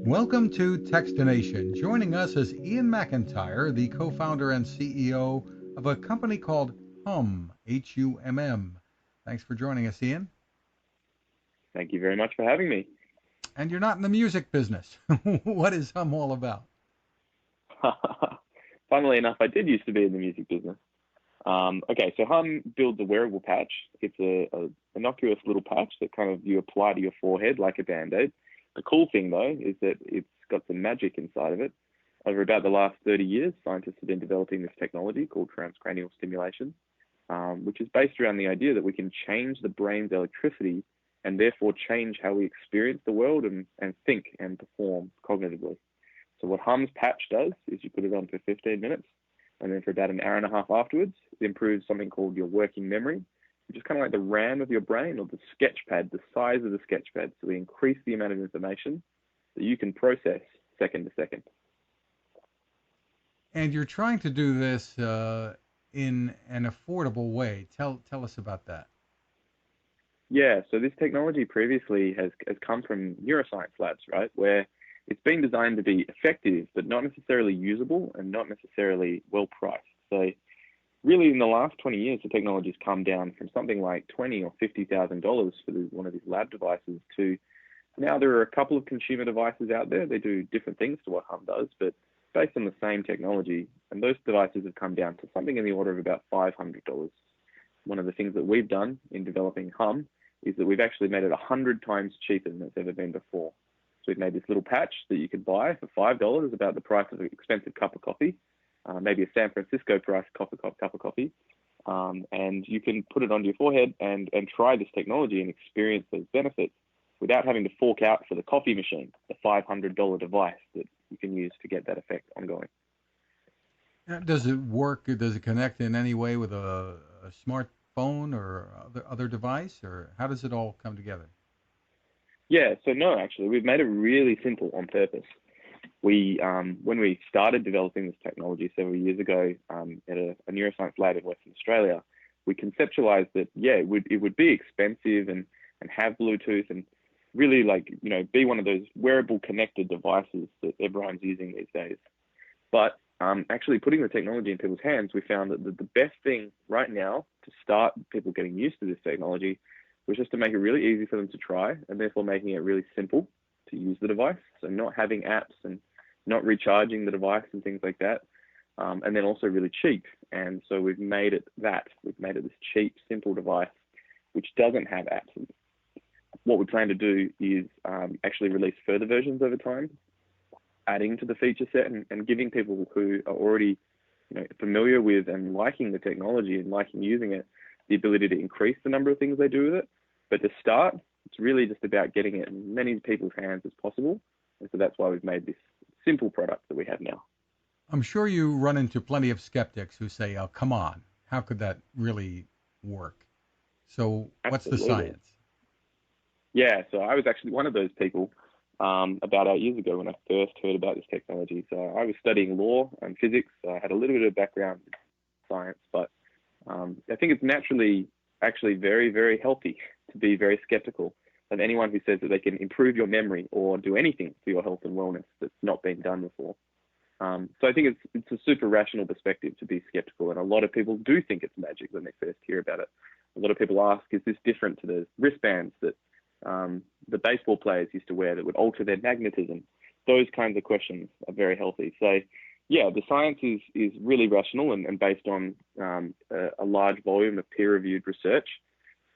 Welcome to Techstination. Joining us is Iain McIntyre, the co-founder and CEO of a company called Humm, Humm. Thanks for joining us, Iain. Thank you very much for having me. And you're not in the music business. What is Humm all about? Funnily enough, I did used to be in the music business. Okay, so Humm builds a wearable patch. It's a innocuous little patch that kind of you apply to your forehead like a band-aid. The cool thing, though, is that it's got some magic inside of it. Over about the last 30 years, scientists have been developing this technology called transcranial stimulation, which is based around the idea that we can change the brain's electricity and therefore change how we experience the world and think and perform cognitively. So what Humm's patch does is you put it on for 15 minutes, and then for about an hour and a half afterwards, it improves something called your working memory, which is kind of like the RAM of your brain, or the sketch pad, the size of the sketch pad. So we increase the amount of information that you can process second to second. And you're trying to do this in an affordable way. Tell us about that. Yeah, so this technology previously has come from neuroscience labs, right, where it's been designed to be effective, but not necessarily usable and not necessarily well priced. So really, in the last 20 years, the technology's come down from something like $20,000 or $50,000 for one of these lab devices to now there are a couple of consumer devices out there. They do different things to what Humm does, but based on the same technology. And those devices have come down to something in the order of about $500. One of the things that we've done in developing Humm is that we've actually made it 100 times cheaper than it's ever been before. So we've made this little patch that you could buy for $5, about the price of an expensive cup of coffee, maybe a San Francisco price cup of coffee. And you can put it onto your forehead and try this technology and experience those benefits without having to fork out for the coffee machine, the $500 device that you can use to get that effect ongoing. Does it work? Does it connect in any way with a smartphone or other device, or how does it all come together? Yeah, so no, actually, we've made it really simple on purpose. When we started developing this technology several years ago at a neuroscience lab in Western Australia, we conceptualized that, yeah, it would be expensive and have Bluetooth and really be one of those wearable connected devices that everyone's using these days. But actually putting the technology in people's hands, we found that the best thing right now to start people getting used to this technology was just to make it really easy for them to try, and therefore making it really simple to use the device. So not having apps and not recharging the device and things like that. And then also really cheap. And so we've made it this cheap, simple device, which doesn't have apps. What we plan to do is actually release further versions over time, adding to the feature set and giving people who are already familiar with and liking the technology and liking using it, the ability to increase the number of things they do with it. But to start, it's really just about getting it in as many people's hands as possible. And so that's why we've made this simple product that we have now. I'm sure you run into plenty of skeptics who say, "Oh, come on, how could that really work?" So what's the Absolutely. science? Yeah, so I was actually one of those people about 8 years ago when I first heard about this technology. So I was studying law and physics. So I had a little bit of background in science, but I think it's naturally actually very, very healthy to be very skeptical of anyone who says that they can improve your memory or do anything for your health and wellness that's not been done before. So I think it's a super rational perspective to be skeptical, and a lot of people do think it's magic when they first hear about it. A lot of people ask, is this different to the wristbands that the baseball players used to wear that would alter their magnetism? Those kinds of questions are very healthy. So yeah, the science is really rational and based on a large volume of peer-reviewed research.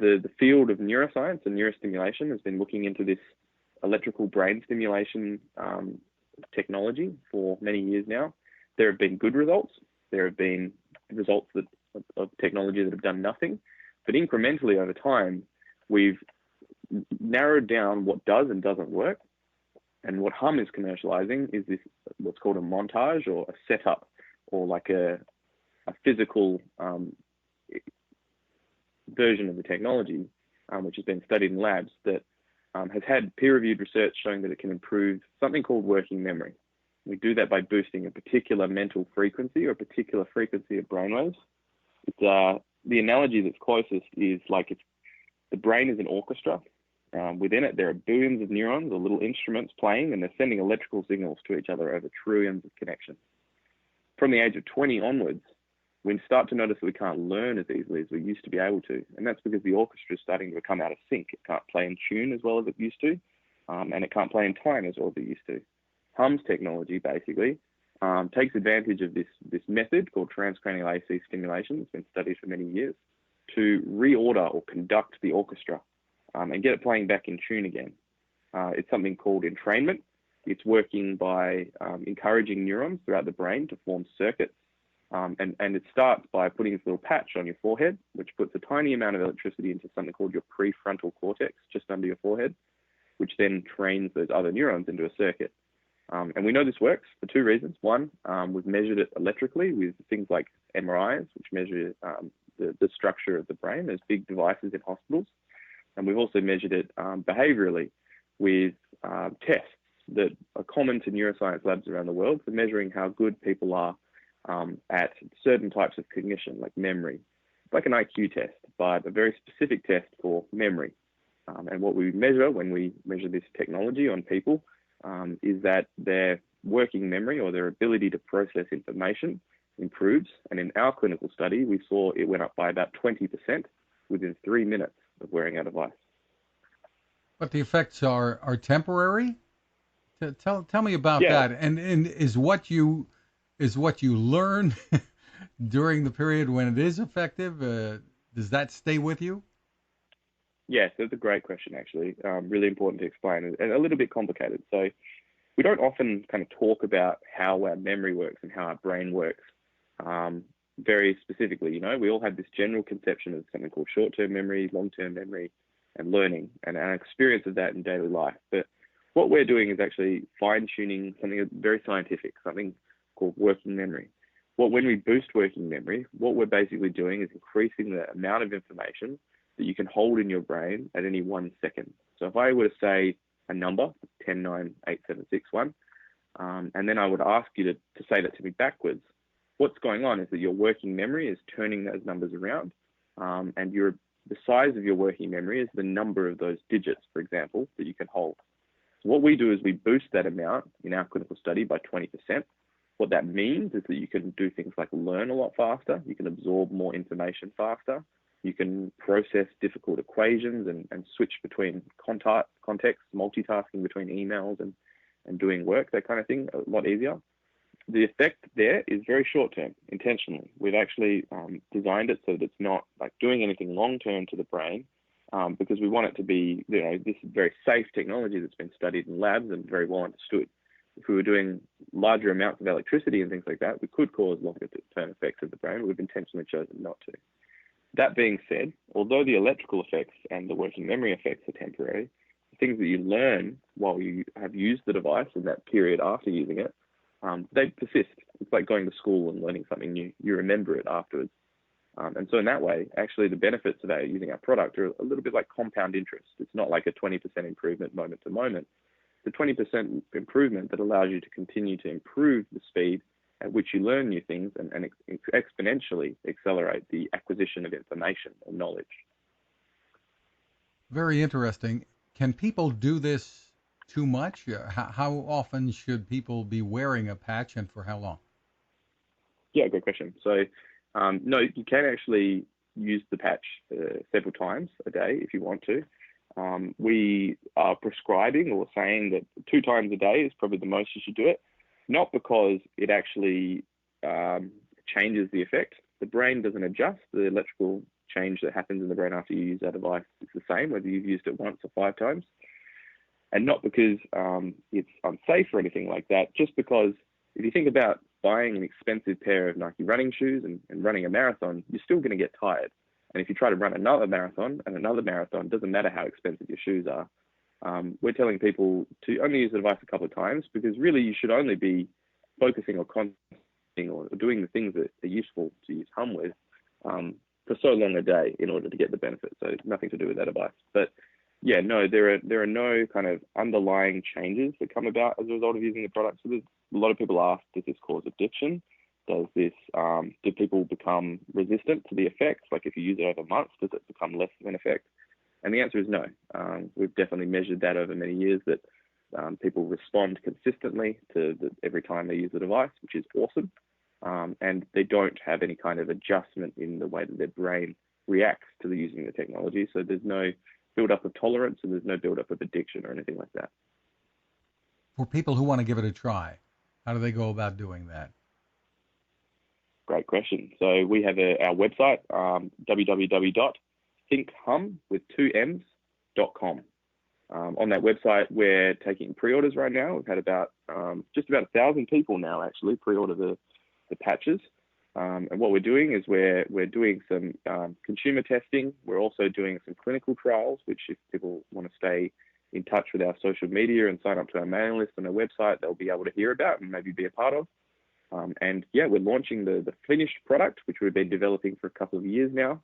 The field of neuroscience and neurostimulation has been looking into this electrical brain stimulation technology for many years now. There have been good results. There have been results of technology that have done nothing. But incrementally over time, we've narrowed down what does and doesn't work. And what Humm is commercializing is this, what's called a montage or a setup, or like a physical version of the technology, which has been studied in labs, that has had peer-reviewed research showing that it can improve something called working memory. We do that by boosting a particular mental frequency or a particular frequency of brainwaves. The analogy that's closest is the brain is an orchestra, Within it, there are billions of neurons or little instruments playing, and they're sending electrical signals to each other over trillions of connections. From the age of 20 onwards, we start to notice that we can't learn as easily as we used to be able to. And that's because the orchestra is starting to become out of sync. It can't play in tune as well as it used to, and it can't play in time as well as it used to. Humm's technology basically takes advantage of this method called transcranial AC stimulation. It's been studied for many years to reorder or conduct the orchestra and get it playing back in tune again. It's something called entrainment. It's working by encouraging neurons throughout the brain to form circuits. And it starts by putting this little patch on your forehead, which puts a tiny amount of electricity into something called your prefrontal cortex, just under your forehead, which then trains those other neurons into a circuit. And we know this works for two reasons. One, we've measured it electrically with things like MRIs, which measure the structure of the brain. There's big devices in hospitals. And we've also measured it behaviorally with tests that are common to neuroscience labs around the world for measuring how good people are at certain types of cognition, like memory. It's like an IQ test, but a very specific test for memory. And what we measure when we measure this technology on people is that their working memory or their ability to process information improves. And in our clinical study, we saw it went up by about 20% within 3 minutes of wearing our device. But the effects are temporary? Tell me about Yeah. that. And is what you learn during the period when it is effective, does that stay with you? Yes, that's a great question, actually. Really important to explain and a little bit complicated. So we don't often kind of talk about how our memory works and how our brain works very specifically. You know, we all have this general conception of something called short-term memory, long-term memory, and learning and our experience of that in daily life. But what we're doing is actually fine-tuning something very scientific, something called working memory. When we boost working memory, what we're basically doing is increasing the amount of information that you can hold in your brain at any 1 second. So if I were to say a number, 10, 9, 8, 7, 6, 1, and then I would ask you to say that to me backwards, what's going on is that your working memory is turning those numbers around, and the size of your working memory is the number of those digits, for example, that you can hold. So what we do is we boost that amount in our clinical study by 20%. What that means is that you can do things like learn a lot faster, you can absorb more information faster, you can process difficult equations and switch between contexts, multitasking between emails and doing work, that kind of thing, a lot easier. The effect there is very short term, intentionally. We've actually designed it so that it's not like doing anything long term to the brain, because we want it to be, this very safe technology that's been studied in labs and very well understood. If we were doing larger amounts of electricity and things like that, we could cause longer term effects of the brain. We've intentionally chosen not to. That being said, although the electrical effects and the working memory effects are temporary, the things that you learn while you have used the device in that period after using it, they persist. It's like going to school and learning something new. You remember it afterwards. And so in that way, actually the benefits of using our product are a little bit like compound interest. It's not like a 20% improvement moment to moment. It's a 20% improvement that allows you to continue to improve the speed at which you learn new things and exponentially accelerate the acquisition of information or knowledge. Very interesting. Can people do this too much? How often should people be wearing a patch and for how long? Yeah, good question. So, no, you can actually use the patch several times a day if you want to. We are prescribing or saying that 2 times a day is probably the most you should do it, not because it actually changes the effect. The brain doesn't adjust. The electrical change that happens in the brain after you use that device is the same, whether you've used it once or 5 times. And not because it's unsafe or anything like that, just because if you think about buying an expensive pair of Nike running shoes and running a marathon, you're still going to get tired. And if you try to run another marathon, it doesn't matter how expensive your shoes are. We're telling people to only use the device a couple of times because really you should only be focusing or concentrating or doing the things that are useful to use Humm with for so long a day in order to get the benefit. So nothing to do with that device. But yeah, no, there are no kind of underlying changes that come about as a result of using the product. So a lot of people ask, does this cause addiction? Do people become resistant to the effects? Like if you use it over months, does it become less of an effect? And the answer is no. We've definitely measured that over many years, that people respond consistently to every time they use the device, which is awesome. And they don't have any kind of adjustment in the way that their brain reacts to using the technology. So there's no build-up of tolerance, and there's no build-up of addiction or anything like that. For people who want to give it a try, how do they go about doing that? Great question. So we have our website, www.thinkhum.com. On that website, we're taking pre-orders right now. We've had about just about 1,000 people now actually pre-order the patches. And what we're doing is we're doing some consumer testing. We're also doing some clinical trials, which if people want to stay in touch with our social media and sign up to our mailing list on our website, they'll be able to hear about and maybe be a part of. And yeah, we're launching the finished product, which we've been developing for a couple of years now,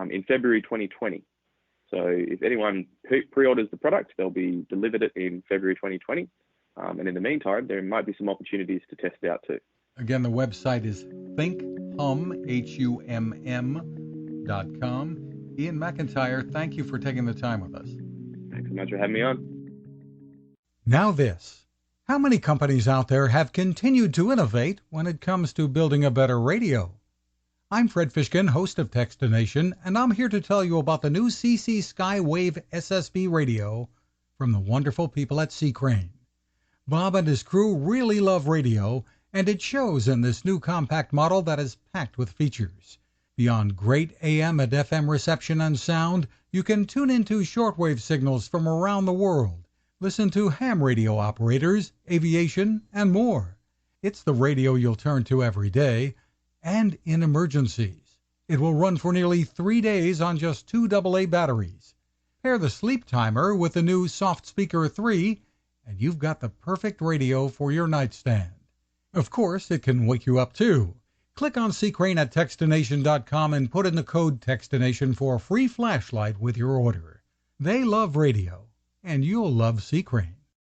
in February 2020. So if anyone pre-orders the product, they'll be delivered it in February 2020. And in the meantime, there might be some opportunities to test it out too. Again, the website is thinkhumm, HUMM.com. Iain McIntyre, thank you for taking the time with us. Thanks so much for having me on. Now this. How many companies out there have continued to innovate when it comes to building a better radio? I'm Fred Fishkin, host of Techstination, and I'm here to tell you about the new CC Skywave SSB radio from the wonderful people at C. Crane. Bob and his crew really love radio, and it shows in this new compact model that is packed with features. Beyond great AM and FM reception and sound, you can tune into shortwave signals from around the world, listen to ham radio operators, aviation, and more. It's the radio you'll turn to every day, and in emergencies. It will run for nearly 3 days on just 2 AA batteries. Pair the sleep timer with the new Soft Speaker 3, and you've got the perfect radio for your nightstand. Of course, it can wake you up too. Click on C. Crane at Techstination.com and put in the code Techstination for a free flashlight with your order. They love radio, and you'll love C. Crane.